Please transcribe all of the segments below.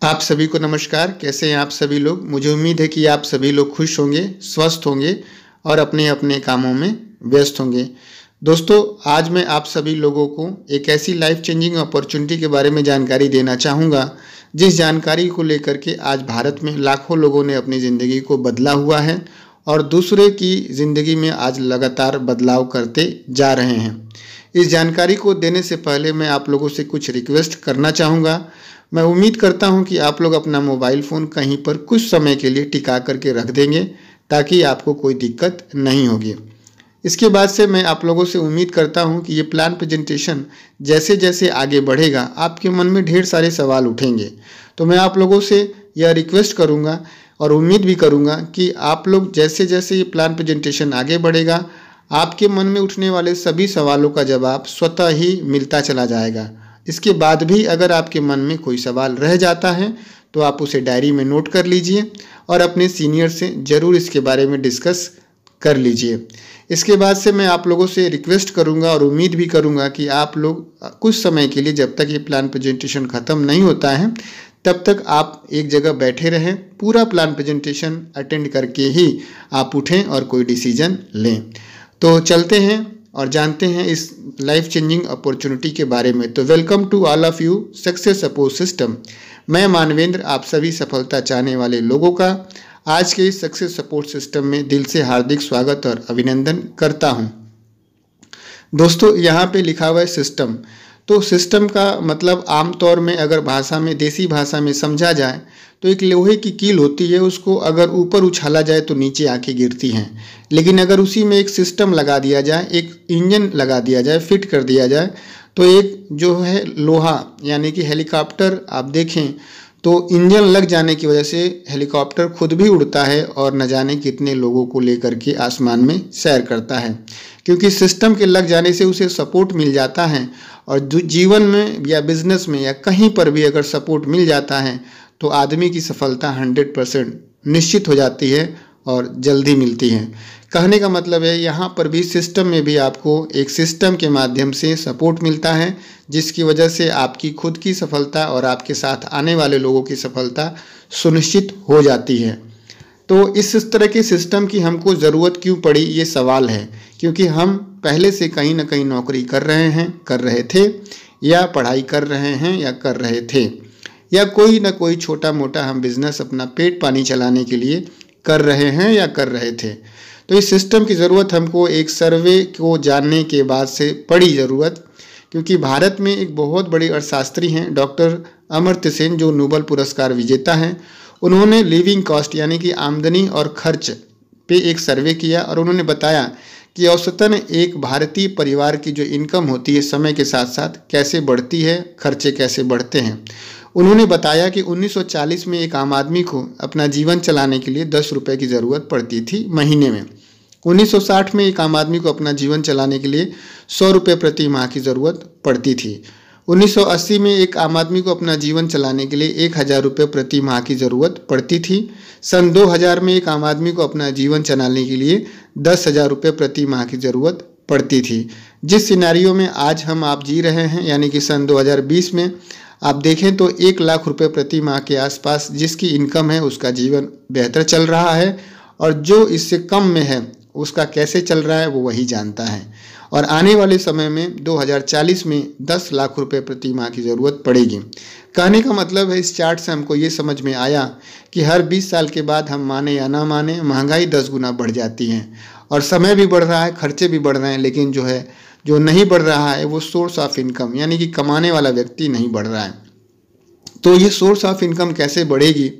आप सभी को नमस्कार। कैसे हैं आप सभी लोग? मुझे उम्मीद है कि आप सभी लोग खुश होंगे, स्वस्थ होंगे और अपने अपने कामों में व्यस्त होंगे। दोस्तों, आज मैं आप सभी लोगों को एक ऐसी लाइफ चेंजिंग अपॉर्चुनिटी के बारे में जानकारी देना चाहूँगा, जिस जानकारी को लेकर के आज भारत में लाखों लोगों ने अपनी ज़िंदगी को बदला हुआ है और दूसरे की ज़िंदगी में आज लगातार बदलाव करते जा रहे हैं। इस जानकारी को देने से पहले मैं आप लोगों से कुछ रिक्वेस्ट करना चाहूँगा। मैं उम्मीद करता हूं कि आप लोग अपना मोबाइल फ़ोन कहीं पर कुछ समय के लिए टिका करके रख देंगे, ताकि आपको कोई दिक्कत नहीं होगी। इसके बाद से मैं आप लोगों से उम्मीद करता हूं कि ये प्लान प्रेजेंटेशन जैसे जैसे आगे बढ़ेगा, आपके मन में ढेर सारे सवाल उठेंगे। तो मैं आप लोगों से यह रिक्वेस्ट करूंगा और उम्मीद भी करूंगा कि आप लोग जैसे जैसे ये प्लान प्रेजेंटेशन आगे बढ़ेगा, आपके मन में उठने वाले सभी सवालों का जवाब स्वतः ही मिलता चला जाएगा। इसके बाद भी अगर आपके मन में कोई सवाल रह जाता है तो आप उसे डायरी में नोट कर लीजिए और अपने सीनियर से ज़रूर इसके बारे में डिस्कस कर लीजिए। इसके बाद से मैं आप लोगों से रिक्वेस्ट करूंगा और उम्मीद भी करूंगा कि आप लोग कुछ समय के लिए, जब तक ये प्लान प्रेजेंटेशन ख़त्म नहीं होता है, तब तक आप एक जगह बैठे रहें। पूरा प्लान प्रेजेंटेशन अटेंड करके ही आप उठें और कोई डिसीजन लें। तो चलते हैं और जानते हैं इस लाइफ चेंजिंग अपॉर्चुनिटी के बारे में। तो welcome to all of you success support system. मैं मानवेंद्र आप सभी सफलता चाहने वाले लोगों का आज के इस सक्सेस सपोर्ट सिस्टम में दिल से हार्दिक स्वागत और अभिनंदन करता हूं। दोस्तों, यहाँ पे लिखा हुआ है सिस्टम। तो सिस्टम का मतलब आमतौर में अगर भाषा में, देसी भाषा में समझा जाए तो एक लोहे की कील होती है, उसको अगर ऊपर उछाला जाए तो नीचे आके गिरती हैं। लेकिन अगर उसी में एक सिस्टम लगा दिया जाए, एक इंजन लगा दिया जाए, फिट कर दिया जाए, तो एक जो है लोहा, यानी कि हेलीकॉप्टर आप देखें तो इंजन लग जाने की वजह से हेलीकॉप्टर खुद भी उड़ता है और न जाने कितने लोगों को लेकर के आसमान में सैर करता है, क्योंकि सिस्टम के लग जाने से उसे सपोर्ट मिल जाता है। और जीवन में या बिजनेस में या कहीं पर भी अगर सपोर्ट मिल जाता है तो आदमी की सफलता 100% निश्चित हो जाती है और जल्दी मिलती है। कहने का मतलब है, यहाँ पर भी सिस्टम में भी आपको एक सिस्टम के माध्यम से सपोर्ट मिलता है, जिसकी वजह से आपकी खुद की सफलता और आपके साथ आने वाले लोगों की सफलता सुनिश्चित हो जाती है। तो इस तरह के सिस्टम की हमको ज़रूरत क्यों पड़ी, ये सवाल है। क्योंकि हम पहले से कहीं ना कहीं नौकरी कर रहे थे, या पढ़ाई कर रहे हैं या कर रहे थे, या कोई ना कोई छोटा मोटा हम बिजनेस अपना पेट पानी चलाने के लिए कर रहे हैं या कर रहे थे। तो इस सिस्टम की ज़रूरत हमको एक सर्वे को जानने के बाद से पड़ी ज़रूरत, क्योंकि भारत में एक बहुत बड़े अर्थशास्त्री हैं डॉक्टर अमर्त्य सेन, जो नोबेल पुरस्कार विजेता हैं। उन्होंने लिविंग कॉस्ट यानी कि आमदनी और खर्च पे एक सर्वे किया और उन्होंने बताया कि औसतन एक भारतीय परिवार की जो इनकम होती है समय के साथ साथ कैसे बढ़ती है, खर्चे कैसे बढ़ते हैं। उन्होंने बताया कि 1940 में एक आम आदमी को अपना जीवन चलाने के लिए 10 रुपये की ज़रूरत पड़ती थी महीने में। 1960 में एक आम आदमी को अपना जीवन चलाने के लिए 100 रुपये प्रति माह की ज़रूरत पड़ती थी। 1980 में एक आम आदमी को अपना जीवन चलाने के लिए 1000 रुपये प्रति माह की ज़रूरत पड़ती थी। सन 2000 में एक आम आदमी को अपना जीवन चलाने के लिए 10,000 रुपये प्रति माह की ज़रूरत पड़ती थी। जिस सिनेरियो में आज हम आप जी रहे हैं, यानी कि सन 2020 में आप देखें तो 1 लाख रुपये प्रति माह के आसपास जिसकी इनकम है उसका जीवन बेहतर चल रहा है, और जो इससे कम में है उसका कैसे चल रहा है वो वही जानता है। और आने वाले समय में 2040 में 10 लाख रुपए प्रति माह की ज़रूरत पड़ेगी। कहने का मतलब है, इस चार्ट से हमको ये समझ में आया कि हर 20 साल के बाद हम माने या ना माने, महंगाई 10 गुना बढ़ जाती है और समय भी बढ़ रहा है, खर्चे भी बढ़ रहे हैं, लेकिन जो नहीं बढ़ रहा है वो सोर्स ऑफ इनकम, यानी कि कमाने वाला व्यक्ति नहीं बढ़ रहा है। तो ये सोर्स ऑफ इनकम कैसे बढ़ेगी,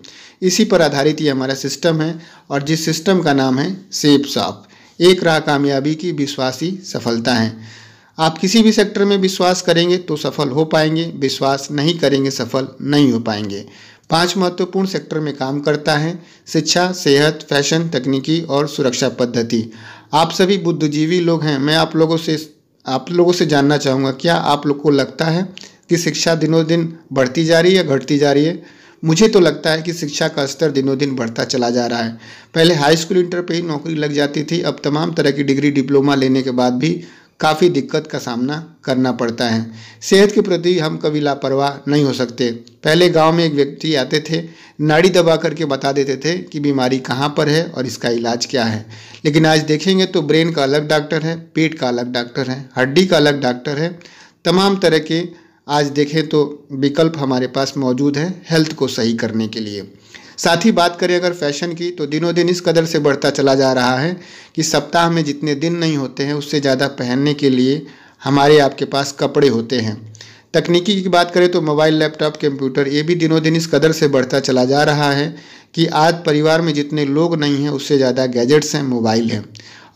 इसी पर आधारित ये हमारा सिस्टम है, और जिस सिस्टम का नाम है शेप्स ऑफ। एक राह कामयाबी की विश्वासी सफलता है। आप किसी भी सेक्टर में विश्वास करेंगे तो सफल हो पाएंगे, विश्वास नहीं करेंगे सफल नहीं हो पाएंगे। 5 महत्वपूर्ण सेक्टर में काम करता है: शिक्षा, सेहत, फैशन, तकनीकी और सुरक्षा पद्धति। आप सभी बुद्धिजीवी लोग हैं। मैं आप लोगों से जानना चाहूँगा, क्या आप लोग को लगता है कि शिक्षा दिनों दिन बढ़ती जा रही है या घटती जा रही है? मुझे तो लगता है कि शिक्षा का स्तर दिनों दिन बढ़ता चला जा रहा है। पहले हाई स्कूल इंटर पे ही नौकरी लग जाती थी, अब तमाम तरह की डिग्री डिप्लोमा लेने के बाद भी काफ़ी दिक्कत का सामना करना पड़ता है। सेहत के प्रति हम कभी लापरवाह नहीं हो सकते। पहले गांव में एक व्यक्ति आते थे, नाड़ी दबा करके बता देते थे कि बीमारी कहाँ पर है और इसका इलाज क्या है। लेकिन आज देखेंगे तो ब्रेन का अलग डॉक्टर है, पेट का अलग डॉक्टर है, हड्डी का अलग डॉक्टर है। तमाम तरह के आज देखें तो विकल्प हमारे पास मौजूद है हेल्थ को सही करने के लिए। साथ ही बात करें अगर फैशन की, तो दिनों दिन इस कदर से बढ़ता चला जा रहा है कि सप्ताह में जितने दिन नहीं होते हैं उससे ज़्यादा पहनने के लिए हमारे आपके पास कपड़े होते हैं। तकनीकी की बात करें तो मोबाइल, लैपटॉप, कंप्यूटर, ये भी दिनों दिन इस कदर से बढ़ता चला जा रहा है कि आज परिवार में जितने लोग नहीं हैं उससे ज़्यादा गैजेट्स हैं, मोबाइल हैं।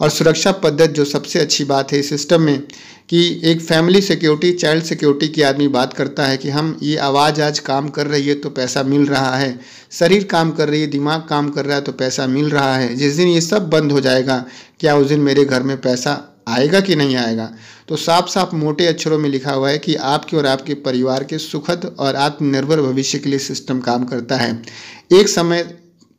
और सुरक्षा पद्धति जो सबसे अच्छी बात है इस सिस्टम में कि एक फैमिली सिक्योरिटी, चाइल्ड सिक्योरिटी की आदमी बात करता है कि हम ये आवाज़ आज काम कर रही है तो पैसा मिल रहा है, शरीर काम कर रही है, दिमाग काम कर रहा है तो पैसा मिल रहा है। जिस दिन ये सब बंद हो जाएगा, क्या उस दिन मेरे घर में पैसा आएगा कि नहीं आएगा? तो साफ साफ मोटे अक्षरों में लिखा हुआ है कि आपके और आपके परिवार के सुखद और आत्मनिर्भर भविष्य के लिए सिस्टम काम करता है। एक समय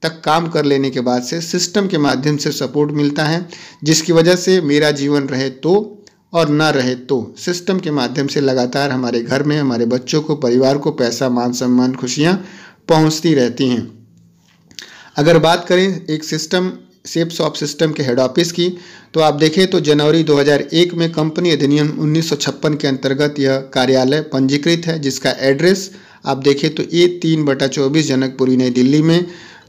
तक काम कर लेने के बाद से सिस्टम के माध्यम से सपोर्ट मिलता है, जिसकी वजह से मेरा जीवन रहे तो और ना रहे तो सिस्टम के माध्यम से लगातार हमारे घर में, हमारे बच्चों को, परिवार को पैसा, मान सम्मान, खुशियाँ पहुँचती रहती हैं। अगर बात करें एक सिस्टम, शेपसॉफ्ट सिस्टम के हेड ऑफिस की, तो आप देखें तो जनवरी 2001 में कंपनी अधिनियम 1956 के अंतर्गत यह कार्यालय पंजीकृत है, जिसका एड्रेस आप देखें तो A3/24 जनकपुरी, नई दिल्ली में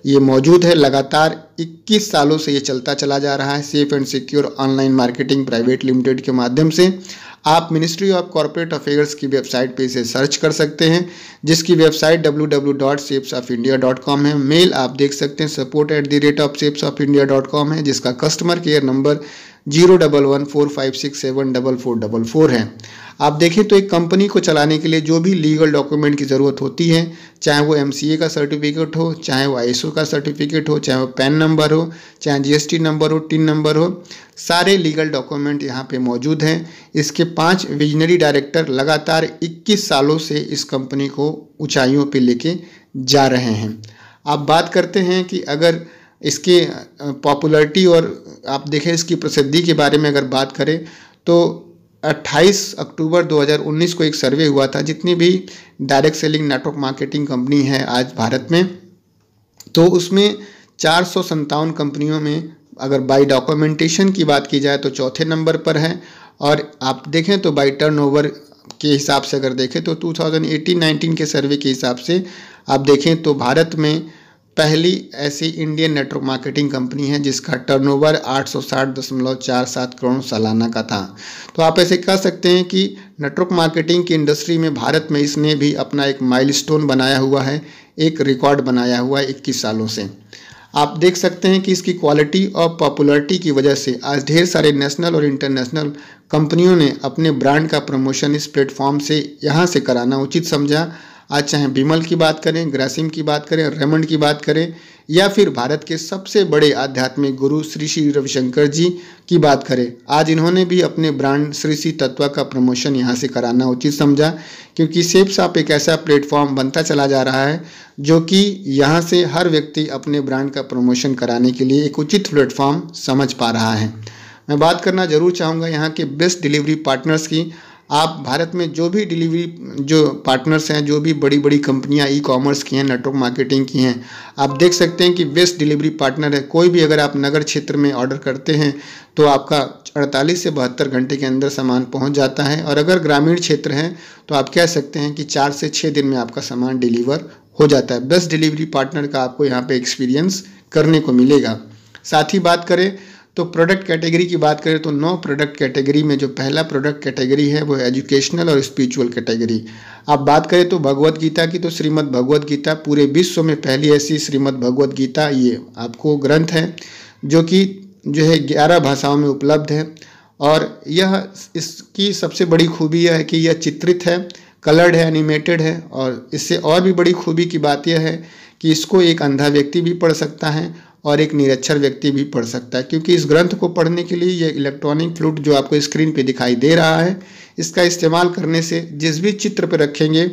ये मौजूद है। लगातार 21 सालों से ये चलता चला जा रहा है। Safe and secure online marketing private limited के माध्यम से आप मिनिस्ट्री ऑफ कॉर्पोरेट अफेयर्स की वेबसाइट पे इसे सर्च कर सकते हैं, जिसकी वेबसाइट www.shapesofindia.com है। मेल आप देख सकते हैं support@shapesoffindia.com है, जिसका कस्टमर केयर नंबर 01145674444 है। आप देखें तो एक कंपनी को चलाने के लिए जो भी लीगल डॉक्यूमेंट की ज़रूरत होती है, चाहे वो MCA का सर्टिफिकेट हो, चाहे वो ISO का सर्टिफिकेट हो, चाहे वो पैन नंबर हो, चाहे GST नंबर हो, टिन नंबर हो, सारे लीगल डॉक्यूमेंट यहाँ पे मौजूद हैं। इसके 5 विजनरी डायरेक्टर लगातार 21 सालों से इस कंपनी को ऊंचाइयों पे लेके जा रहे हैं। आप बात करते हैं कि अगर इसके पॉपुलैरिटी और आप देखें इसकी प्रसिद्धि के बारे में अगर बात करें तो 28 अक्टूबर 2019 को एक सर्वे हुआ था, जितनी भी direct selling network marketing company है आज भारत में, तो उसमें 457 कंपनियों में अगर बाय डॉक्यूमेंटेशन की बात की जाए तो चौथे नंबर पर है। और आप देखें तो बाय टर्नओवर के हिसाब से अगर देखें तो 2018-19 के सर्वे के हिसाब से आप देखें तो भारत में पहली ऐसी इंडियन नेटवर्क मार्केटिंग कंपनी है जिसका टर्नओवर 860.47 करोड़ सालाना का था। तो आप ऐसे कह सकते हैं कि नेटवर्क मार्केटिंग की इंडस्ट्री में भारत में इसने भी अपना एक माइलस्टोन बनाया हुआ है, एक रिकॉर्ड बनाया हुआ है 21 सालों से। आप देख सकते हैं कि इसकी क्वालिटी और पॉपुलैरिटी की वजह से आज ढेर सारे नेशनल और इंटरनेशनल कंपनियों ने अपने ब्रांड का प्रमोशन इस प्लेटफॉर्म से यहाँ से कराना उचित समझा। आज चाहे बिमल की बात करें, ग्रासिम की बात करें, रेमंड की बात करें, या फिर भारत के सबसे बड़े आध्यात्मिक गुरु श्री श्री रविशंकर जी की बात करें, आज इन्होंने भी अपने ब्रांड श्री श्री तत्वा का प्रमोशन यहाँ से कराना उचित समझा, क्योंकि शेपसॉफ्ट एक ऐसा प्लेटफॉर्म बनता चला जा रहा है जो कि यहाँ से हर व्यक्ति अपने ब्रांड का प्रमोशन कराने के लिए एक उचित प्लेटफॉर्म समझ पा रहा है। मैं बात करना जरूर चाहूँगा यहाँ के बेस्ट डिलीवरी पार्टनर्स की। आप भारत में जो भी डिलीवरी जो पार्टनर्स हैं, जो भी बड़ी बड़ी कंपनियां ई-कॉमर्स की हैं, नेटवर्क मार्केटिंग की हैं, आप देख सकते हैं कि बेस्ट डिलीवरी पार्टनर है। कोई भी अगर आप नगर क्षेत्र में ऑर्डर करते हैं तो आपका 48 से 72 घंटे के अंदर सामान पहुंच जाता है, और अगर ग्रामीण क्षेत्र हैं तो आप कह सकते हैं कि 4 से 6 दिन में आपका सामान डिलीवर हो जाता है। बेस्ट डिलीवरी पार्टनर का आपको यहाँ पे एक्सपीरियंस करने को मिलेगा। साथ ही बात करें तो प्रोडक्ट कैटेगरी की बात करें तो 9 प्रोडक्ट कैटेगरी में जो पहला प्रोडक्ट कैटेगरी है वो एजुकेशनल और स्पिरिचुअल कैटेगरी। आप बात करें तो भगवत गीता की, तो श्रीमद् भगवत गीता पूरे विश्व में पहली ऐसी श्रीमद् भगवत गीता ये आपको ग्रंथ है जो कि जो है 11 भाषाओं में उपलब्ध है। और यह इसकी सबसे बड़ी खूबी यह है कि यह चित्रित है, कलर्ड है, एनिमेटेड है, और इससे और भी बड़ी खूबी की बात यह है कि इसको एक अंधा व्यक्ति भी पढ़ सकता है और एक निरक्षर व्यक्ति भी पढ़ सकता है, क्योंकि इस ग्रंथ को पढ़ने के लिए ये इलेक्ट्रॉनिक फ्लूट जो आपको स्क्रीन पे दिखाई दे रहा है, इसका इस्तेमाल करने से जिस भी चित्र पे रखेंगे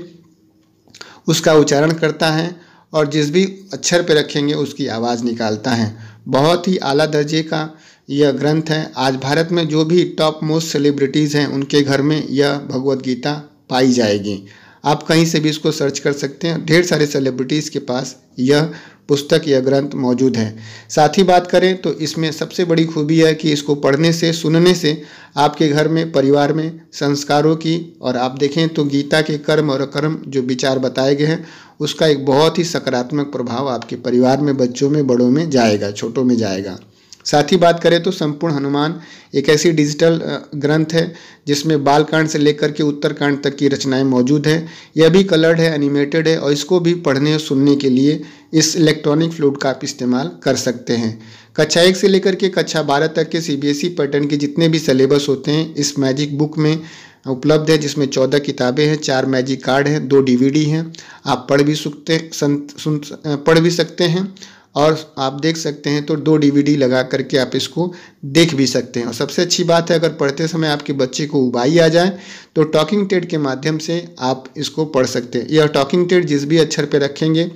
उसका उच्चारण करता है और जिस भी अक्षर पे रखेंगे उसकी आवाज़ निकालता है। बहुत ही आला दर्जे का यह ग्रंथ है। आज भारत में जो भी टॉप मोस्ट सेलिब्रिटीज़ हैं उनके घर में यह भगवद गीता पाई जाएगी। आप कहीं से भी इसको सर्च कर सकते हैं, ढेर सारे सेलिब्रिटीज़ के पास यह पुस्तक, यह ग्रंथ मौजूद है। साथ ही बात करें तो इसमें सबसे बड़ी खूबी है कि इसको पढ़ने से, सुनने से आपके घर में, परिवार में संस्कारों की, और आप देखें तो गीता के कर्म और अकर्म जो विचार बताए गए हैं उसका एक बहुत ही सकारात्मक प्रभाव आपके परिवार में, बच्चों में, बड़ों में जाएगा, छोटों में जाएगा। साथ ही बात करें तो संपूर्ण हनुमान एक ऐसी डिजिटल ग्रंथ है जिसमें बालकांड से लेकर के उत्तरकांड तक की रचनाएं मौजूद हैं। यह भी कलर्ड है, एनिमेटेड है, और इसको भी पढ़ने और सुनने के लिए इस इलेक्ट्रॉनिक फ्लूइड का आप इस्तेमाल कर सकते हैं। कक्षा 1 से लेकर के कक्षा 12 तक के CBSE पैटर्न के जितने भी सिलेबस होते हैं इस मैजिक बुक में उपलब्ध है, जिसमें 14 किताबें हैं, 4 मैजिक कार्ड हैं, 2 DVD हैं। आप पढ़ भी सकते हैं और आप देख सकते हैं, तो 2 DVD लगा करके आप इसको देख भी सकते हैं। और सबसे अच्छी बात है, अगर पढ़ते समय आपके बच्चे को उबाई आ जाए तो टॉकिंग टेड के माध्यम से आप इसको पढ़ सकते हैं। यह टॉकिंग टेड जिस भी अक्षर पे रखेंगे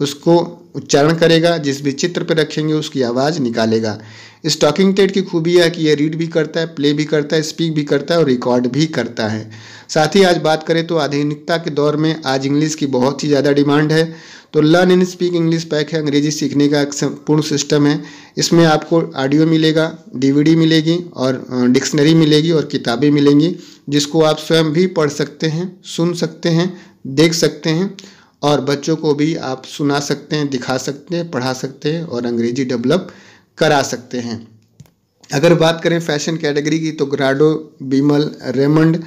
उसको उच्चारण करेगा, जिस भी चित्र पे रखेंगे उसकी आवाज़ निकालेगा। इस टॉकिंग टेड की खूबी है कि यह रीड भी करता है, प्ले भी करता है, स्पीक भी करता है और रिकॉर्ड भी करता है। साथ ही आज बात करें तो आधुनिकता के दौर में आज इंग्लिश की बहुत ही ज़्यादा डिमांड है, तो learn and speak English pack है, अंग्रेजी सीखने का एक संपूर्ण सिस्टम है। इसमें आपको ऑडियो मिलेगा, DVD मिलेगी और डिक्शनरी मिलेगी और किताबें मिलेंगी, जिसको आप स्वयं भी पढ़ सकते हैं, सुन सकते हैं, देख सकते हैं, और बच्चों को भी आप सुना सकते हैं, दिखा सकते हैं, पढ़ा सकते हैं और अंग्रेजी डेवलप करा सकते हैं। अगर बात करें फैशन कैटेगरी की तो ग्राडो, बिमल, रेमंड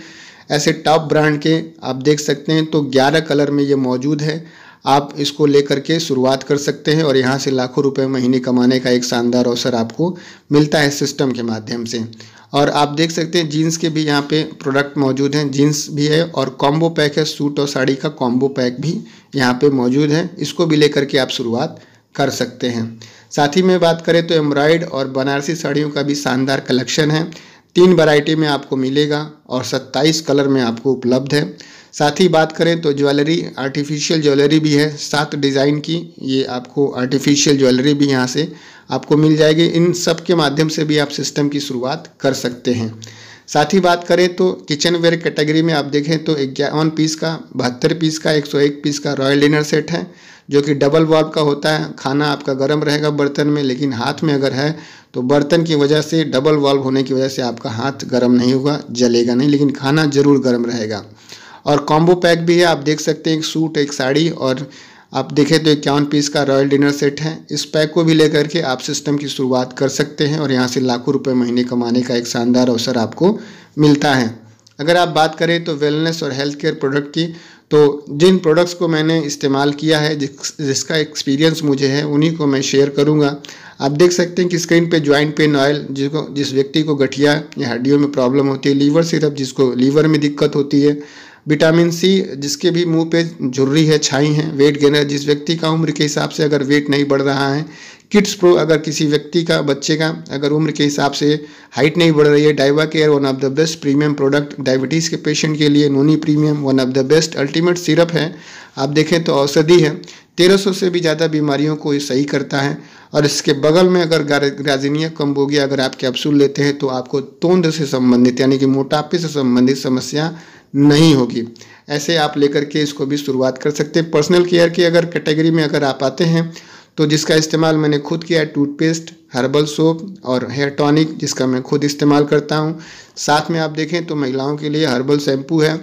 ऐसे टॉप ब्रांड के आप देख सकते हैं, तो 11 कलर में ये मौजूद है। आप इसको लेकर के शुरुआत कर सकते हैं और यहाँ से लाखों रुपए महीने कमाने का एक शानदार अवसर आपको मिलता है सिस्टम के माध्यम से। और आप देख सकते हैं जीन्स के भी यहाँ पे प्रोडक्ट मौजूद हैं, जीन्स भी है और कॉम्बो पैक है, सूट और साड़ी का कॉम्बो पैक भी यहाँ पे मौजूद है। इसको भी लेकर के आप शुरुआत कर सकते हैं। साथ ही में बात करें तो एम्ब्रॉयड और बनारसी साड़ियों का भी शानदार कलेक्शन है, 3 वैरायटी में आपको मिलेगा और 27 कलर में आपको उपलब्ध है। साथ ही बात करें तो ज्वेलरी, आर्टिफिशियल ज्वेलरी भी है 7 डिज़ाइन की, ये आपको आर्टिफिशियल ज्वेलरी भी यहाँ से आपको मिल जाएगी। इन सब के माध्यम से भी आप सिस्टम की शुरुआत कर सकते हैं। साथ ही बात करें तो किचन वेयर कैटेगरी में आप देखें तो 51 पीस का, 72 पीस का, 101 पीस का रॉयल डिनर सेट है, जो कि डबल वॉल्व का होता है। खाना आपका गर्म रहेगा बर्तन में, लेकिन हाथ में अगर है तो बर्तन की वजह से, डबल वॉल्व होने की वजह से आपका हाथ गर्म नहीं होगा, जलेगा नहीं, लेकिन खाना जरूर गर्म रहेगा। और कॉम्बो पैक भी है, आप देख सकते हैं, एक सूट, एक साड़ी, और आप देखें तो 51 पीस का रॉयल डिनर सेट है। इस पैक को भी लेकर के आप सिस्टम की शुरुआत कर सकते हैं और यहाँ से लाखों रुपए महीने कमाने का एक शानदार अवसर आपको मिलता है। अगर आप बात करें तो वेलनेस और हेल्थ केयर प्रोडक्ट की, तो जिन प्रोडक्ट्स को मैंने इस्तेमाल किया है, जिसका एक्सपीरियंस मुझे है, उन्हीं को मैं शेयर करूंगा। आप देख सकते हैं कि स्क्रीन पे जॉइंट पेन ऑयल, जिस व्यक्ति को गठिया या हड्डियों में प्रॉब्लम होती है, लीवर सिरप जिसको लीवर में दिक्कत होती है, विटामिन सी जिसके भी मुंह पे झुर्री है, छाई है, वेट गेनर जिस व्यक्ति का उम्र के हिसाब से अगर वेट नहीं बढ़ रहा है, किड्स प्रो अगर किसी व्यक्ति का, बच्चे का अगर उम्र के हिसाब से हाइट नहीं बढ़ रही है, Diva Care one of the best premium product, diabetes के पेशेंट के लिए noni premium one of the best ultimate syrup है। आप देखें तो औषधि है, 1300 से भी ज़्यादा बीमारियों को ये सही करता है। और इसके बगल में अगर ग्राजिनिया कंबोगिया अगर आप कैप्सूल लेते हैं तो आपको तोंद से संबंधित यानी कि मोटापे से संबंधित समस्या नहीं होगी। ऐसे आप लेकर के इसको भी शुरुआत कर सकते हैं। पर्सनल केयर की अगर कैटेगरी में अगर आप आते हैं तो जिसका इस्तेमाल मैंने खुद किया है, टूथपेस्ट, हर्बल सोप और हेयर टॉनिक जिसका मैं खुद इस्तेमाल करता हूं। साथ में आप देखें तो महिलाओं के लिए हर्बल शैम्पू है,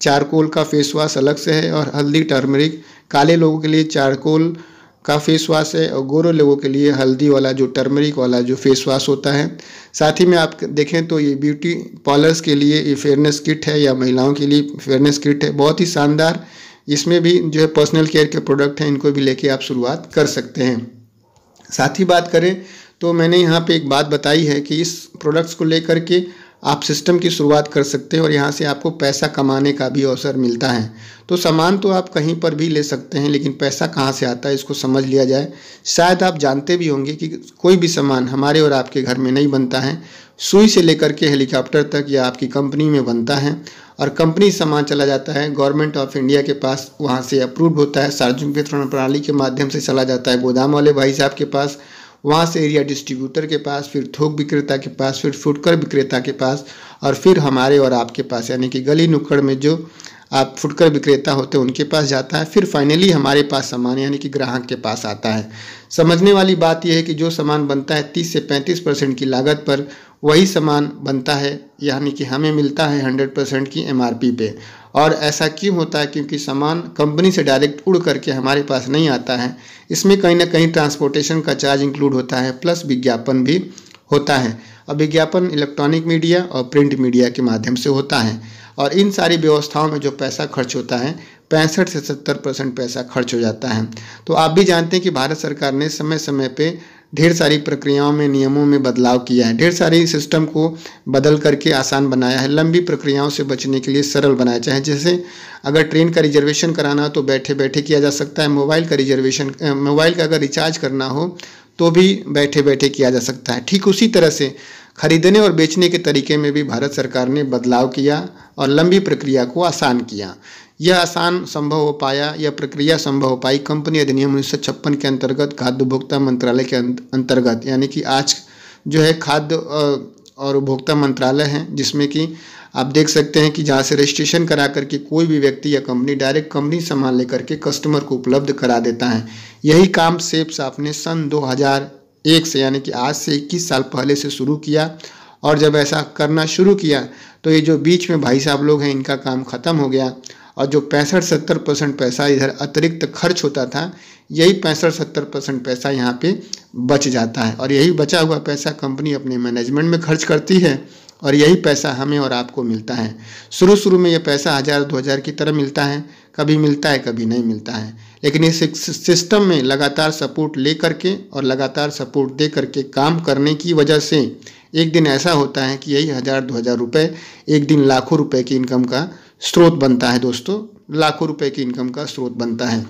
चारकोल का फेस वॉश अलग से है और हल्दी टर्मरिक, काले लोगों के लिए चारकोल का फेस वॉश है और गोरे लोगों के लिए हल्दी वाला जो टर्मरिक वाला जो फेस वॉश होता है। साथ ही में आप देखें तो ये ब्यूटी पार्लर्स के लिए ये फेयरनेस किट है या महिलाओं के लिए फेयरनेस किट है, बहुत ही शानदार। इसमें भी जो है पर्सनल केयर के प्रोडक्ट हैं, इनको भी लेके आप शुरुआत कर सकते हैं। साथ ही बात करें तो मैंने यहाँ पे एक बात बताई है कि इस प्रोडक्ट्स को लेकर के आप सिस्टम की शुरुआत कर सकते हैं और यहाँ से आपको पैसा कमाने का भी अवसर मिलता है। तो सामान तो आप कहीं पर भी ले सकते हैं, लेकिन पैसा कहाँ से आता है इसको समझ लिया जाए। शायद आप जानते भी होंगे कि कोई भी सामान हमारे और आपके घर में नहीं बनता है, सुई से लेकर के हेलीकॉप्टर तक या आपकी कंपनी में बनता है और कंपनी सामान चला जाता है गवर्नमेंट ऑफ इंडिया के पास, वहाँ से अप्रूव होता है, सार्वजनिक वितरण प्रणाली के माध्यम से चला जाता है गोदाम वाले भाई साहब के पास, वहाँ से एरिया डिस्ट्रीब्यूटर के पास, फिर थोक विक्रेता के पास, फिर फुटकर विक्रेता के पास, और फिर हमारे और आपके पास, यानी कि गली नुक्कड़ में जो आप फुटकर विक्रेता होते हैं उनके पास जाता है। फिर फाइनली हमारे पास सामान यानी कि ग्राहक के पास आता है। समझने वाली बात यह है कि जो सामान बनता है 30 से 35% की लागत पर, वही सामान बनता है, यानी कि हमें मिलता है 100% की MRP पे। और ऐसा क्यों होता है? क्योंकि सामान कंपनी से डायरेक्ट उड़ करके हमारे पास नहीं आता है, इसमें कहीं ना कहीं ट्रांसपोर्टेशन का चार्ज इंक्लूड होता है, प्लस विज्ञापन भी होता है। और विज्ञापन इलेक्ट्रॉनिक मीडिया और प्रिंट मीडिया के माध्यम से होता है। और इन सारी व्यवस्थाओं में जो पैसा खर्च होता है 65 से 70% पैसा खर्च हो जाता है। तो आप भी जानते हैं कि भारत सरकार ने समय समय पे ढेर सारी प्रक्रियाओं में, नियमों में बदलाव किया है, ढेर सारी सिस्टम को बदल करके आसान बनाया है, लंबी प्रक्रियाओं से बचने के लिए सरल बनाया। चाहे जैसे अगर ट्रेन का रिजर्वेशन कराना हो तो बैठे बैठे किया जा सकता है, मोबाइल का अगर रिचार्ज करना हो तो भी बैठे बैठे किया जा सकता है। ठीक उसी तरह से खरीदने और बेचने के तरीके में भी भारत सरकार ने बदलाव किया और लंबी प्रक्रिया को आसान किया। यह आसान संभव हो पाया, यह प्रक्रिया संभव हो पाई कंपनी अधिनियम 1956 के अंतर्गत, खाद्य उपभोक्ता मंत्रालय के अंतर्गत, यानी कि आज जो है खाद्य और उपभोक्ता मंत्रालय है, जिसमें कि आप देख सकते हैं कि जहाँ से रजिस्ट्रेशन करा करके कोई भी व्यक्ति या कंपनी डायरेक्ट कंपनी सामान लेकर के कस्टमर को उपलब्ध करा देता है। यही काम सेप्स ने सन 2001 से, यानी कि आज से 21 साल पहले से शुरू किया। और जब ऐसा करना शुरू किया तो ये जो बीच में भाई साहब लोग हैं इनका काम ख़त्म हो गया, और जो 65-70% पैसा इधर अतिरिक्त खर्च होता था, यही 65-70% पैसा यहाँ पे बच जाता है। और यही बचा हुआ पैसा कंपनी अपने मैनेजमेंट में खर्च करती है, और यही पैसा हमें और आपको मिलता है। शुरू में यह पैसा 1000-2000 की तरह मिलता है, कभी मिलता है कभी नहीं मिलता है, लेकिन इस सिस्टम में लगातार सपोर्ट ले करके और लगातार सपोर्ट दे करके काम करने की वजह से एक दिन ऐसा होता है कि यही 1000-2000 रुपये एक दिन लाखों रुपए की इनकम का स्रोत बनता है। दोस्तों, लाखों रुपए की इनकम का स्रोत बनता है।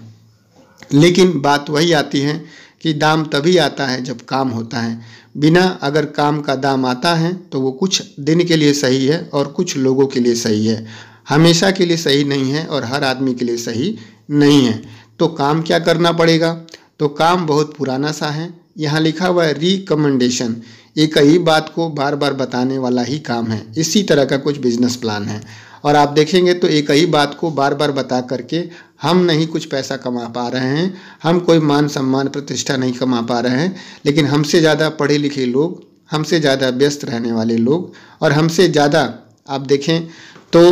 लेकिन बात वही आती है कि दाम तभी आता है जब काम होता है। बिना अगर काम का दाम आता है तो वो कुछ दिन के लिए सही है और कुछ लोगों के लिए सही है, हमेशा के लिए सही नहीं है और हर आदमी के लिए सही नहीं है। तो काम क्या करना पड़ेगा? तो काम बहुत पुराना सा है। यहाँ लिखा हुआ है रिकमेंडेशन, एक ही बात को बार बार बताने वाला ही काम है। इसी तरह का कुछ बिजनेस प्लान है। और आप देखेंगे तो एक ही बात को बार बार बता करके हम नहीं कुछ पैसा कमा पा रहे हैं, हम कोई मान सम्मान प्रतिष्ठा नहीं कमा पा रहे हैं, लेकिन हमसे ज़्यादा पढ़े लिखे लोग, हमसे ज़्यादा व्यस्त रहने वाले लोग और हमसे ज़्यादा आप देखें तो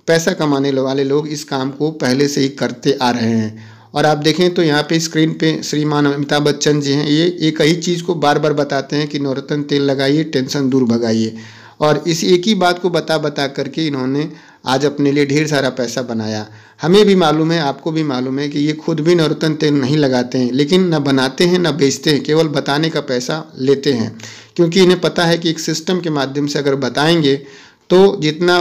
पैसा कमाने वाले लोग इस काम को पहले से ही करते आ रहे हैं। और आप देखें तो यहाँ पे स्क्रीन पे श्रीमान अमिताभ बच्चन जी हैं, ये एक ही चीज़ को बार बार बताते हैं कि नवरत्न तेल लगाइए, टेंशन दूर भगाइए। और इस एक ही बात को बता बता करके इन्होंने आज अपने लिए ढेर सारा पैसा बनाया। हमें भी मालूम है, आपको भी मालूम है कि ये खुद भी नवरत्न तेल नहीं लगाते हैं, लेकिन न बनाते हैं न बेचते हैं, केवल बताने का पैसा लेते हैं। क्योंकि इन्हें पता है कि एक सिस्टम के माध्यम से अगर बताएंगे तो जितना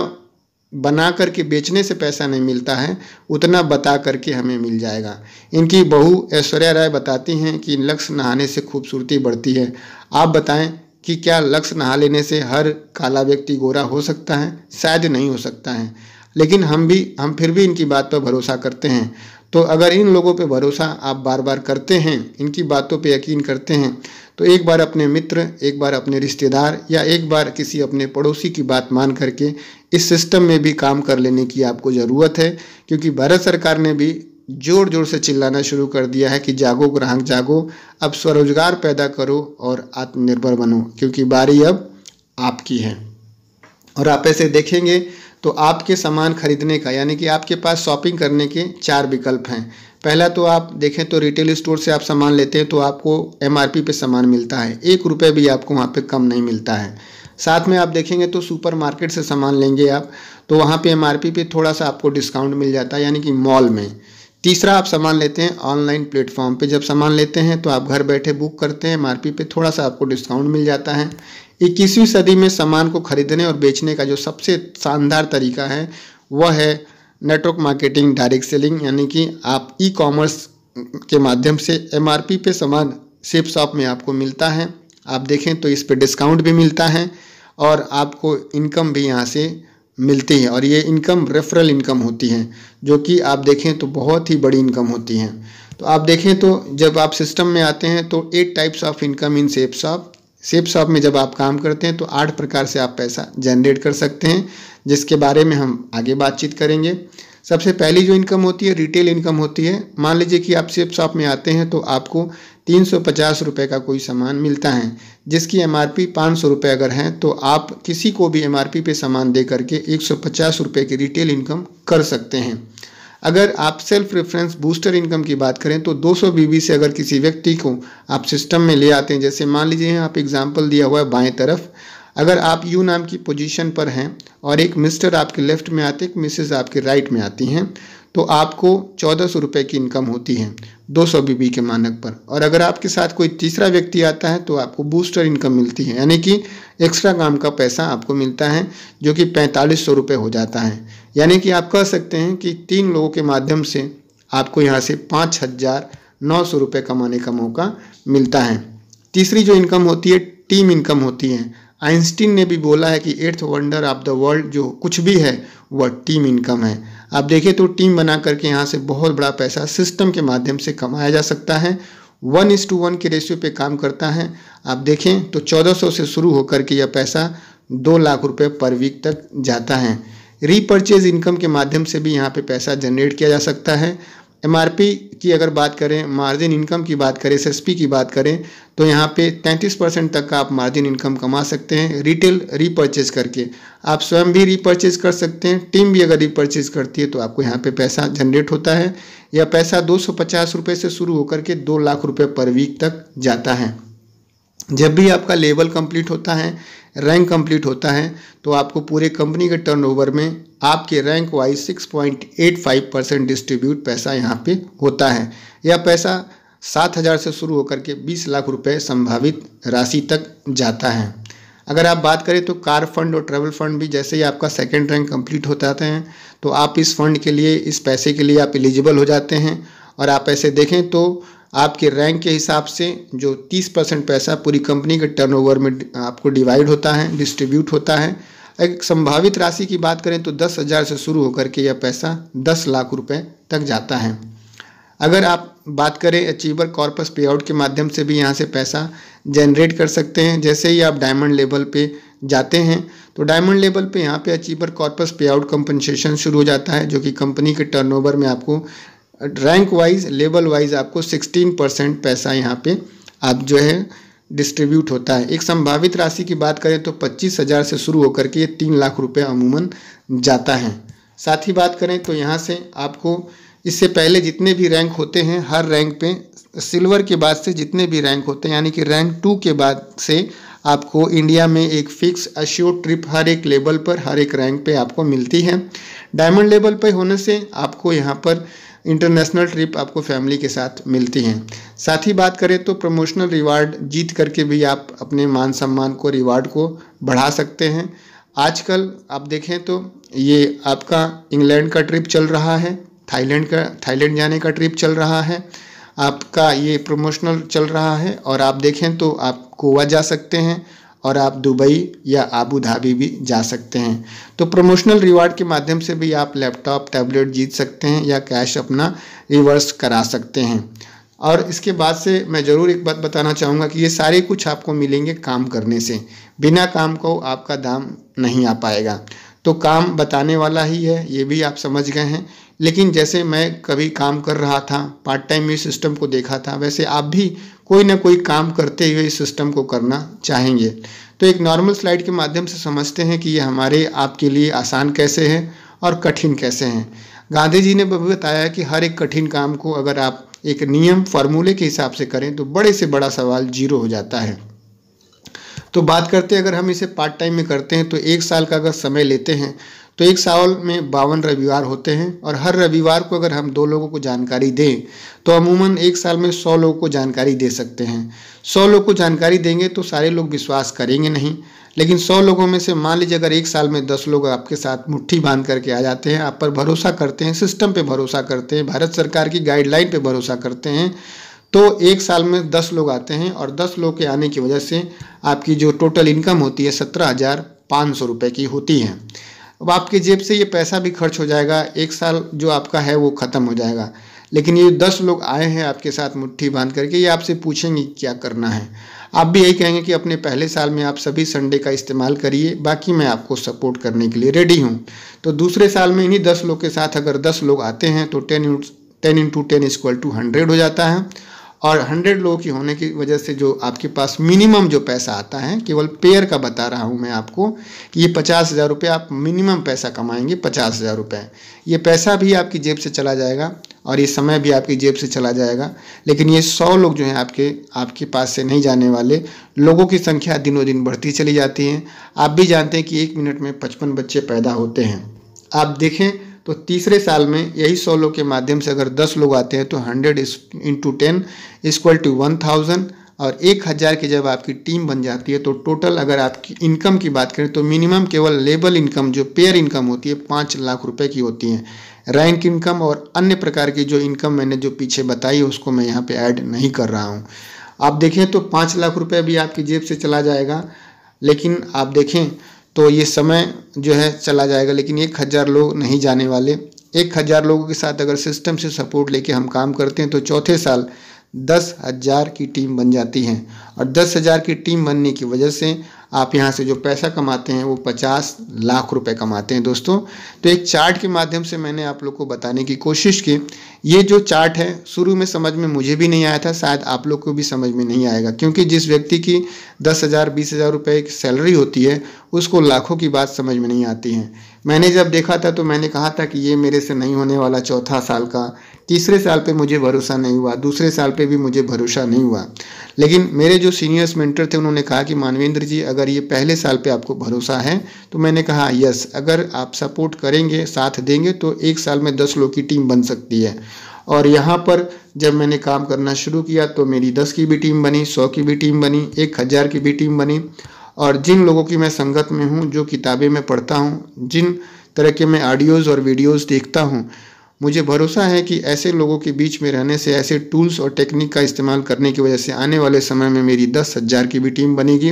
बना करके बेचने से पैसा नहीं मिलता है, उतना बता करके हमें मिल जाएगा। इनकी बहू ऐश्वर्या राय बताती हैं कि लक्ष्य नहाने से खूबसूरती बढ़ती है। आप बताएं कि क्या लक्ष्य नहा लेने से हर काला व्यक्ति गोरा हो सकता है? शायद नहीं हो सकता है, लेकिन हम फिर भी इनकी बात पर भरोसा करते हैं। तो अगर इन लोगों पे भरोसा आप बार बार करते हैं, इनकी बातों पे यकीन करते हैं, तो एक बार अपने मित्र, एक बार अपने रिश्तेदार या एक बार किसी अपने पड़ोसी की बात मान करके इस सिस्टम में भी काम कर लेने की आपको ज़रूरत है। क्योंकि भारत सरकार ने भी जोर जोर से चिल्लाना शुरू कर दिया है कि जागो ग्राहक जागो, अब स्वरोजगार पैदा करो और आत्मनिर्भर बनो, क्योंकि बारी अब आपकी है। और आप ऐसे देखेंगे तो आपके सामान खरीदने का, यानी कि आपके पास शॉपिंग करने के 4 विकल्प हैं। पहला तो आप देखें तो रिटेल स्टोर से आप सामान लेते हैं तो आपको MRP पे सामान मिलता है, 1 रुपये भी आपको वहाँ पे कम नहीं मिलता है। साथ में आप देखेंगे तो सुपरमार्केट से सामान लेंगे आप तो वहाँ पे MRP पे थोड़ा सा आपको डिस्काउंट मिल जाता है, यानी कि मॉल में। तीसरा आप सामान लेते हैं ऑनलाइन प्लेटफॉर्म पे, जब सामान लेते हैं तो आप घर बैठे बुक करते हैं, MRP पे थोड़ा सा आपको डिस्काउंट मिल जाता है। 21वीं सदी में सामान को खरीदने और बेचने का जो सबसे शानदार तरीका है वह है नेटवर्क मार्केटिंग, डायरेक्ट सेलिंग, यानी कि आप ई-कॉमर्स के माध्यम से MRP पे सामान सेफ शॉप में आपको मिलता है। आप देखें तो इस पे डिस्काउंट भी मिलता है और आपको इनकम भी यहाँ से मिलती है। और ये इनकम रेफरल इनकम होती है, जो कि आप देखें तो बहुत ही बड़ी इनकम होती है। तो आप देखें तो जब आप सिस्टम में आते हैं तो 8 types of income in safe shop में जब आप काम करते हैं तो 8 प्रकार से आप पैसा जनरेट कर सकते हैं, जिसके बारे में हम आगे बातचीत करेंगे। सबसे पहली जो इनकम होती है रिटेल इनकम होती है। मान लीजिए कि आप सेफ शॉप में आते हैं तो आपको 350 रुपये का कोई सामान मिलता है, जिसकी MRP 500 रुपये अगर है तो आप किसी को भी MRP पे सामान दे करके 150 रुपये की रिटेल इनकम कर सकते हैं। अगर आप सेल्फ रेफरेंस बूस्टर इनकम की बात करें तो 200 BB से अगर किसी व्यक्ति को आप सिस्टम में ले आते हैं, जैसे मान लीजिए यहाँ आप एग्जाम्पल दिया हुआ है बाएं तरफ, अगर आप यू नाम की पोजीशन पर हैं और एक मिस्टर आपके लेफ्ट में आते, एक मिसेस आपके राइट में आती हैं, तो आपको 1400 रुपये की इनकम होती है 200 BB के मानक पर। और अगर आपके साथ कोई तीसरा व्यक्ति आता है तो आपको बूस्टर इनकम मिलती है, यानी कि एक्स्ट्रा काम का पैसा आपको मिलता है, जो कि 4500 रुपये हो जाता है। यानी कि आप कह सकते हैं कि 3 लोगों के माध्यम से आपको यहाँ से 5900 रुपये कमाने का मौका मिलता है। तीसरी जो इनकम होती है टीम इनकम होती है। आइंस्टीन ने भी बोला है कि 8th wonder of the world जो कुछ भी है वह टीम इनकम है। आप देखें तो टीम बना करके यहाँ से बहुत बड़ा पैसा सिस्टम के माध्यम से कमाया जा सकता है। 1:1 के रेशियो पे काम करता है। आप देखें तो 1400 से शुरू होकर के यह पैसा 2 लाख रुपये पर वीक तक जाता है। रीपर्चेज इनकम के माध्यम से भी यहाँ पे पैसा जनरेट किया जा सकता है। MRP की अगर बात करें, मार्जिन इनकम की बात करें, SSP की बात करें तो यहाँ पे 33% तक का आप मार्जिन इनकम कमा सकते हैं रिटेल रीपर्चेज करके। आप स्वयं भी रीपर्चेज कर सकते हैं, टीम भी अगर रीपर्चेज करती है तो आपको यहाँ पे पैसा जनरेट होता है। यह पैसा 250 रुपये से शुरू होकर के 2 लाख रुपये पर वीक तक जाता है। जब भी आपका लेवल कंप्लीट होता है, रैंक कंप्लीट होता है, तो आपको पूरे कंपनी के टर्नओवर में आपके रैंक वाइज 6.85% डिस्ट्रीब्यूट पैसा यहाँ पे होता है। यह पैसा 7000 से शुरू होकर के 20 लाख रुपए संभावित राशि तक जाता है। अगर आप बात करें तो कार फंड और ट्रैवल फंड भी जैसे ही आपका सेकेंड रैंक कंप्लीट हो जाते हैं तो आप इस फंड के लिए, इस पैसे के लिए आप एलिजिबल हो जाते हैं। और आप ऐसे देखें तो आपके रैंक के हिसाब से जो 30% पैसा पूरी कंपनी के टर्नओवर में आपको डिवाइड होता है, डिस्ट्रीब्यूट होता है। एक संभावित राशि की बात करें तो 10,000 से शुरू होकर के यह पैसा 10 लाख रुपए तक जाता है। अगर आप बात करें अचीवर कॉर्पस पे आउट के माध्यम से भी यहाँ से पैसा जनरेट कर सकते हैं। जैसे ही आप डायमंड लेवल पे जाते हैं तो डायमंड लेवल पे यहाँ पे अचीवर कॉर्पस पे आउट कंपनसेशन शुरू हो जाता है, जो कि कंपनी के टर्नओवर में आपको रैंक वाइज, लेवल वाइज आपको 16% पैसा यहाँ पे आप जो है डिस्ट्रीब्यूट होता है। एक संभावित राशि की बात करें तो 25,000 से शुरू होकर के 3 लाख रुपए अमूमन जाता है। साथ ही बात करें तो यहाँ से आपको इससे पहले जितने भी रैंक होते हैं, हर रैंक पे सिल्वर के बाद से जितने भी रैंक होते हैं, यानी कि रैंक 2 के बाद से आपको इंडिया में एक फिक्स अश्योर्ड ट्रिप हर एक लेवल पर, हर एक रैंक पे आपको मिलती है। डायमंड लेवल पे होने से आपको यहाँ पर इंटरनेशनल ट्रिप आपको फैमिली के साथ मिलती हैं। साथ ही बात करें तो प्रमोशनल रिवार्ड जीत करके भी आप अपने मान सम्मान को, रिवार्ड को बढ़ा सकते हैं। आजकल आप देखें तो ये आपका इंग्लैंड का ट्रिप चल रहा है, थाईलैंड जाने का ट्रिप चल रहा है, आपका ये प्रमोशनल चल रहा है। और आप देखें तो आप गोवा जा सकते हैं और आप दुबई या आबू धाबी भी जा सकते हैं। तो प्रमोशनल रिवार्ड के माध्यम से भी आप लैपटॉप, टैबलेट जीत सकते हैं या कैश अपना रिवर्स करा सकते हैं। और इसके बाद से मैं ज़रूर एक बात बताना चाहूँगा कि ये सारे कुछ आपको मिलेंगे काम करने से। बिना काम को आपका दाम नहीं आ पाएगा। तो काम बताने वाला ही है, ये भी आप समझ गए हैं। लेकिन जैसे मैं कभी काम कर रहा था, पार्ट टाइम इस सिस्टम को देखा था, वैसे आप भी कोई ना कोई काम करते हुए इस सिस्टम को करना चाहेंगे। तो एक नॉर्मल स्लाइड के माध्यम से समझते हैं कि ये हमारे आपके लिए आसान कैसे है और कठिन कैसे हैं। गांधी जी ने बताया कि हर एक कठिन काम को अगर आप एक नियम, फार्मूले के हिसाब से करें तो बड़े से बड़ा सवाल जीरो हो जाता है। तो बात करते हैं, अगर हम इसे पार्ट टाइम में करते हैं तो 1 साल का अगर समय लेते हैं तो 1 साल में 52 रविवार होते हैं। और हर रविवार को अगर हम 2 लोगों को जानकारी दें तो अमूमन 1 साल में 100 लोगों को जानकारी दे सकते हैं। 100 लोगों को जानकारी देंगे तो सारे लोग विश्वास करेंगे नहीं, लेकिन 100 लोगों में से मान लीजिए अगर 1 साल में 10 लोग आपके साथ मुट्ठी बांध करके आ जाते हैं, आप पर भरोसा करते हैं, सिस्टम पे भरोसा करते हैं, भारत सरकार की गाइडलाइन पे भरोसा करते हैं, तो 1 साल में 10 लोग आते हैं और 10 लोग के आने की वजह से आपकी जो टोटल इनकम होती है 17,500 रुपये की होती है। अब आपकी जेब से ये पैसा भी खर्च हो जाएगा, 1 साल जो आपका है वो ख़त्म हो जाएगा। लेकिन ये 10 लोग आए हैं आपके साथ मुट्ठी बांध करके, ये आपसे पूछेंगे क्या करना है। आप भी यही कहेंगे कि अपने पहले साल में आप सभी संडे का इस्तेमाल करिए, बाकी मैं आपको सपोर्ट करने के लिए रेडी हूँ। तो दूसरे साल में इन्हीं 10 लोग के साथ अगर 10 लोग आते हैं तो 10 इंटू 10 इक्वल टू 100 हो जाता है। और 100 लोगों की होने की वजह से जो आपके पास मिनिमम जो पैसा आता है, केवल पेयर का बता रहा हूँ मैं आपको, कि ये 50,000 रुपये आप मिनिमम पैसा कमाएंगे, 50,000 रुपये। ये पैसा भी आपकी जेब से चला जाएगा और ये समय भी आपकी जेब से चला जाएगा। लेकिन ये 100 लोग जो हैं आपके पास से नहीं जाने वाले लोगों की संख्या दिनों दिन बढ़ती चली जाती है। आप भी जानते हैं कि 1 मिनट में 55 बच्चे पैदा होते हैं। आप देखें तो तीसरे साल में यही 100 लोग के माध्यम से अगर 10 लोग आते हैं तो 100 इंटू 10 इक्वल टू 1000, और 1000 की जब आपकी टीम बन जाती है तो टोटल अगर आपकी इनकम की बात करें तो मिनिमम केवल लेबल इनकम जो पेयर इनकम होती है 5 लाख रुपए की होती है। रैंक इनकम और अन्य प्रकार की जो इनकम मैंने जो पीछे बताई उसको मैं यहाँ पे ऐड नहीं कर रहा हूँ। आप देखें तो 5 लाख रुपये भी आपकी जेब से चला जाएगा, लेकिन आप देखें तो ये समय जो है चला जाएगा, लेकिन 1000 लोग नहीं जाने वाले। 1000 लोगों के साथ अगर सिस्टम से सपोर्ट लेके हम काम करते हैं तो चौथे साल 10,000 की टीम बन जाती है। और 10,000 की टीम बनने की वजह से आप यहाँ से जो पैसा कमाते हैं वो 50 लाख रुपए कमाते हैं दोस्तों। तो एक चार्ट के माध्यम से मैंने आप लोग को बताने की कोशिश की। ये जो चार्ट है शुरू में समझ में मुझे भी नहीं आया था, शायद आप लोग को भी समझ में नहीं आएगा, क्योंकि जिस व्यक्ति की 10,000 20,000 रुपये की सैलरी होती है उसको लाखों की बात समझ में नहीं आती है। मैंने जब देखा था तो मैंने कहा था कि ये मेरे से नहीं होने वाला। चौथा साल का तीसरे साल पे मुझे भरोसा नहीं हुआ, दूसरे साल पे भी मुझे भरोसा नहीं हुआ। लेकिन मेरे जो सीनियर्स मेंटर थे उन्होंने कहा कि मानवेंद्र जी अगर ये पहले साल पे आपको भरोसा है, तो मैंने कहा यस, अगर आप सपोर्ट करेंगे, साथ देंगे तो 1 साल में 10 लोग की टीम बन सकती है। और यहाँ पर जब मैंने काम करना शुरू किया तो मेरी 10 की भी टीम बनी, 100 की भी टीम बनी, 1000 की भी टीम बनी। और जिन लोगों की मैं संगत में हूँ, जो किताबें मैं पढ़ता हूँ, जिन तरह के मैं ऑडियोज़ और वीडियोज़ देखता हूँ, मुझे भरोसा है कि ऐसे लोगों के बीच में रहने से, ऐसे टूल्स और टेक्निक का इस्तेमाल करने की वजह से आने वाले समय में मेरी 10,000 की भी टीम बनेगी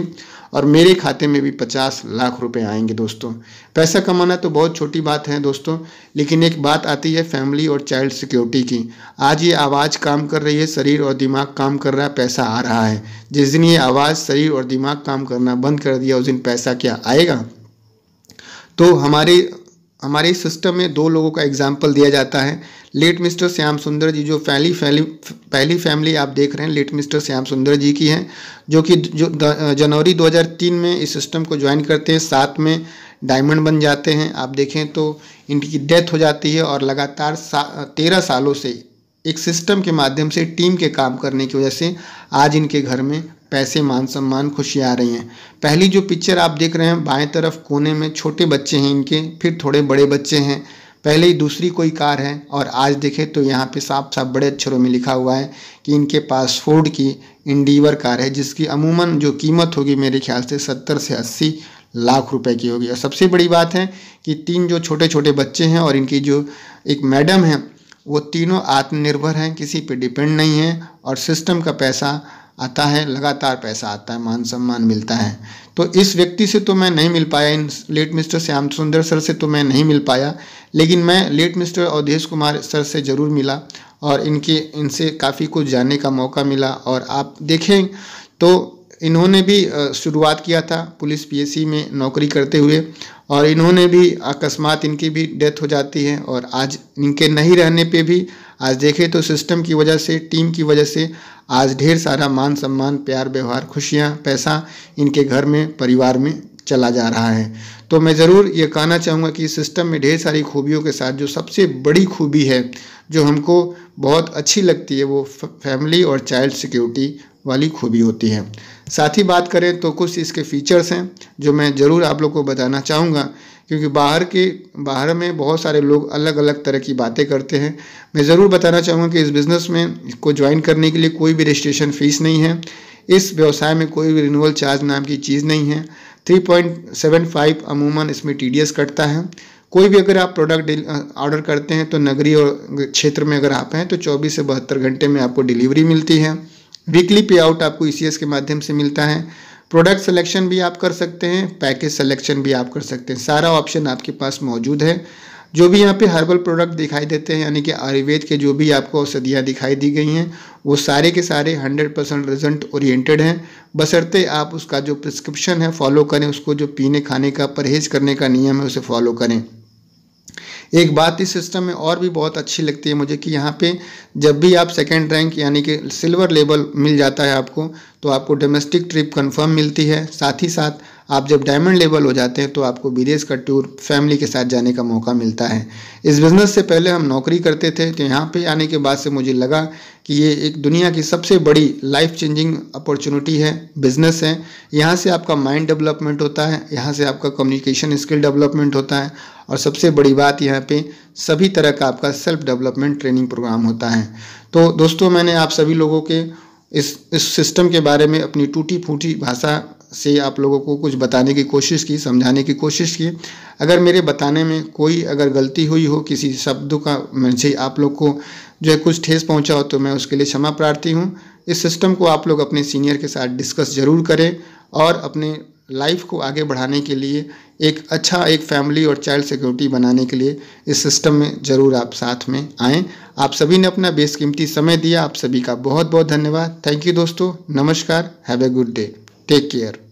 और मेरे खाते में भी 50 लाख रुपए आएंगे दोस्तों। पैसा कमाना तो बहुत छोटी बात है दोस्तों, लेकिन एक बात आती है फैमिली और चाइल्ड सिक्योरिटी की। आज ये आवाज़ काम कर रही है, शरीर और दिमाग काम कर रहा है, पैसा आ रहा है। जिस दिन ये आवाज़, शरीर और दिमाग काम करना बंद कर दिया उस दिन पैसा क्या आएगा। तो हमारे सिस्टम में 2 लोगों का एग्जाम्पल दिया जाता है। लेट मिस्टर श्याम सुंदर जी, जो पहली फैमिली आप देख रहे हैं लेट मिस्टर श्याम सुंदर जी की है, जो जनवरी 2003 में इस सिस्टम को ज्वाइन करते हैं, 7 में डायमंड बन जाते हैं। आप देखें तो इनकी डेथ हो जाती है और लगातार 13 सालों से एक सिस्टम के माध्यम से टीम के काम करने की वजह से आज इनके घर में पैसे, मान सम्मान, खुशियाँ आ रही हैं। पहली जो पिक्चर आप देख रहे हैं बाएं तरफ कोने में छोटे बच्चे हैं इनके, फिर थोड़े बड़े बच्चे हैं, पहले ही दूसरी कोई कार है। और आज देखें तो यहाँ पे साफ साफ बड़े अक्षरों में लिखा हुआ है कि इनके पास फोर्ड की इंडिवर कार है, जिसकी अमूमन जो कीमत होगी मेरे ख्याल से 70 से 80 लाख रुपए की होगी। और सबसे बड़ी बात है कि 3 जो छोटे छोटे बच्चे हैं और इनकी जो एक मैडम है वो तीनों आत्मनिर्भर हैं, किसी पे डिपेंड नहीं है और सिस्टम का पैसा आता है, लगातार पैसा आता है, मान सम्मान मिलता है। तो इस व्यक्ति से तो मैं नहीं मिल पाया, इन लेट मिस्टर श्याम सुंदर सर से तो मैं नहीं मिल पाया, लेकिन मैं late mister Avdhesh Kumar sir से ज़रूर मिला और इनसे काफ़ी कुछ जानने का मौका मिला। और आप देखें तो इन्होंने भी शुरुआत किया था पुलिस पीएससी में नौकरी करते हुए, और इन्होंने भी अकस्मात इनकी भी डेथ हो जाती है। और आज इनके नहीं रहने पे भी आज देखें तो सिस्टम की वजह से, टीम की वजह से आज ढेर सारा मान सम्मान, प्यार, व्यवहार, खुशियाँ, पैसा इनके घर में, परिवार में चला जा रहा है। तो मैं ज़रूर ये कहना चाहूँगा कि इस सिस्टम में ढेर सारी खूबियों के साथ जो सबसे बड़ी खूबी है, जो हमको बहुत अच्छी लगती है, वो फैमिली और चाइल्ड सिक्योरिटी वाली खूबी होती है। साथ ही बात करें तो कुछ इसके फीचर्स हैं जो मैं ज़रूर आप लोग को बताना चाहूँगा, क्योंकि बाहर में बहुत सारे लोग अलग अलग तरह की बातें करते हैं। मैं ज़रूर बताना चाहूँगा कि इस बिज़नेस में को ज्वाइन करने के लिए कोई भी रजिस्ट्रेशन फ़ीस नहीं है। इस व्यवसाय में कोई भी रिन्यूअल चार्ज नाम की चीज़ नहीं है। 3.75 अमूमन इसमें TDS कटता है। कोई भी अगर आप प्रोडक्ट ऑर्डर करते हैं तो नगरीय और क्षेत्र में अगर आप हैं तो 24 से 72 घंटे में आपको डिलीवरी मिलती है। वीकली पे आउट आपको ECS के माध्यम से मिलता है। प्रोडक्ट सिलेक्शन भी आप कर सकते हैं, पैकेज सिलेक्शन भी आप कर सकते हैं, सारा ऑप्शन आपके पास मौजूद है। जो भी यहाँ पे हर्बल प्रोडक्ट दिखाई देते हैं, यानी कि आयुर्वेद के जो भी आपको औषधियाँ दिखाई दी गई हैं, वो सारे के सारे 100% रिजल्ट ओरिएंटेड हैं, बशर्ते आप उसका जो प्रिस्क्रिप्शन है फॉलो करें, उसको जो पीने खाने का परहेज करने का नियम है उसे फॉलो करें। एक बात इस सिस्टम में और भी बहुत अच्छी लगती है मुझे कि यहाँ पे जब भी आप सेकंड रैंक यानी कि सिल्वर लेवल मिल जाता है आपको, तो आपको डोमेस्टिक ट्रिप कंफर्म मिलती है। साथ ही साथ आप जब डायमंड लेवल हो जाते हैं तो आपको विदेश का टूर फैमिली के साथ जाने का मौका मिलता है। इस बिज़नेस से पहले हम नौकरी करते थे, तो यहाँ पे आने के बाद से मुझे लगा कि ये एक दुनिया की सबसे बड़ी लाइफ चेंजिंग अपॉर्चुनिटी है, बिजनेस है। यहाँ से आपका माइंड डेवलपमेंट होता है, यहाँ से आपका कम्युनिकेशन स्किल डेवलपमेंट होता है, और सबसे बड़ी बात यहाँ पे सभी तरह का आपका सेल्फ डेवलपमेंट ट्रेनिंग प्रोग्राम होता है। तो दोस्तों, मैंने आप सभी लोगों के इस सिस्टम के बारे में अपनी टूटी फूटी भाषा से आप लोगों को कुछ बताने की कोशिश की, समझाने की कोशिश की। अगर मेरे बताने में कोई अगर गलती हुई हो, किसी शब्दों का मुझे आप लोग को जो है कुछ ठेस पहुंचा हो, तो मैं उसके लिए क्षमा प्रार्थी हूं। इस सिस्टम को आप लोग अपने सीनियर के साथ डिस्कस ज़रूर करें और अपने लाइफ को आगे बढ़ाने के लिए एक अच्छा एक फैमिली और चाइल्ड सिक्योरिटी बनाने के लिए इस सिस्टम में ज़रूर आप साथ में आएँ। आप सभी ने अपना बेशकीमती समय दिया, आप सभी का बहुत बहुत धन्यवाद। थैंक यू दोस्तों, नमस्कार, have a good day, take care.